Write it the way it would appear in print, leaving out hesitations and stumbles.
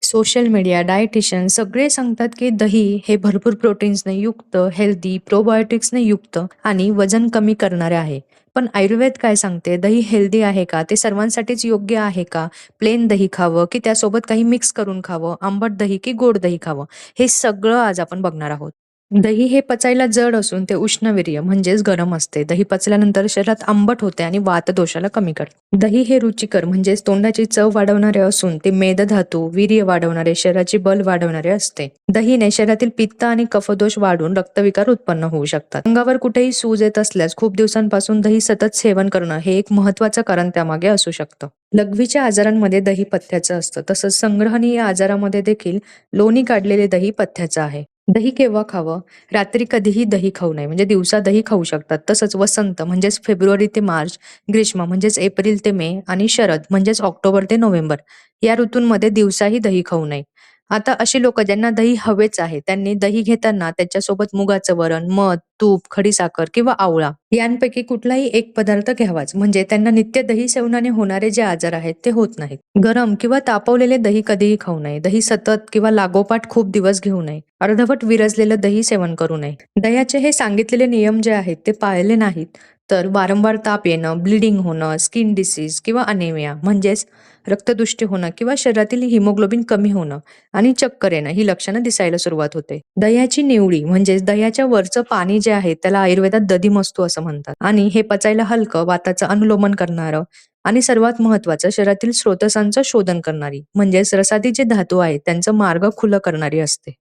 Social media, dietitian सगळे सांगतात, की दही हे भरपूर प्रोटीन्सने युक्त, हेल्दी, प्रोबायोटिक्सने युक्त आणि वजन कमी करणारे आहे. पण आयुर्वेद काय सांगते? दही हेल्दी आहे का? ते सर्वांसाठीच योग्य आहे का? प्लेन दही खावं, की त्यासोबत काही मिक्स करून खावं? आंबट दही की गोड दही खावं? हे सगळं आज आपण बघणार आहोत. दही हे पचायला जड असून ते उष्णवीर्य म्हणजेच गरम असते. दही पचल्यानंतर शरीरात आंबट होते आणि वातदोषाला कमी करते. दही हे रुचिकर म्हणजेच तोंडाची चव वाढवणारे असून ते मेदधातू, वीर्य वाढवणारे, शरीराची बल वाढवणारे असते. दहीने शरीरातील पित्त आणि कफदोष वाढून रक्तविकार उत्पन्न होऊ शकतात. अंगावर कुठेही सूज येत असल्यास खूप दिवसांपासून दही सतत सेवन करणं हे एक महत्वाचं कारण त्यामागे असू शकतं. लघवीच्या आजारांमध्ये दही पथ्याचं असतं. तसंच संग्रहणीय आजारामध्ये देखील लोणी काढलेले दही पथ्याचं आहे. दही केव्हा खावं? रात्री कधीही दही खाऊ नये. म्हणजे दिवसा दही खाऊ शकतात. तसंच वसंत म्हणजेच फेब्रुवारी ते मार्च, ग्रीष्म म्हणजेच एप्रिल ते मे आणि शरद म्हणजेच ऑक्टोबर ते नोव्हेंबर या ऋतूंमध्ये दिवसाही दही खाऊ नये. आता अशी लोकं ज्यांना दही हवेच आहे, त्यांनी दही घेताना त्याच्यासोबत मुगाचं वरण, मध, तूप, खडीसाखर किंवा आवळा यांपैकी कुठलाही एक पदार्थ घ्यावाच. म्हणजे त्यांना नित्य दही सेवनाने होणारे जे आजार आहेत ते होत नाहीत. गरम किंवा तापवलेले दही कधीही खाऊ नये. दही सतत किंवा लागोपाठ खूप दिवस घेऊ नये. अर्धवट विरजलेलं दही सेवन करू नये. दह्याचे हे सांगितलेले नियम जे आहेत ते पाळले नाहीत तर वारंवार ताप येणं, ब्लिडिंग होणं, स्किन डिसीज किंवा अनेमिया म्हणजेच रक्तदृष्टी होणं किंवा शरीरातील हिमोग्लोबिन कमी होणं आणि चक्कर येणं ही लक्षणं दिसायला सुरुवात होते. दह्याची निवडी म्हणजेच दह्याच्या वरचं पाणी जे आहे त्याला आयुर्वेदात दधिमस्तू असं म्हणतात आणि हे पचायला हलकं, वाताचं अनुलोमन करणारं आणि सर्वात महत्वाचं शरीरातील स्रोतसांचं शोधन करणारी म्हणजेच रसादी जे धातू आहेत त्यांचं मार्ग खुलं करणारी असते.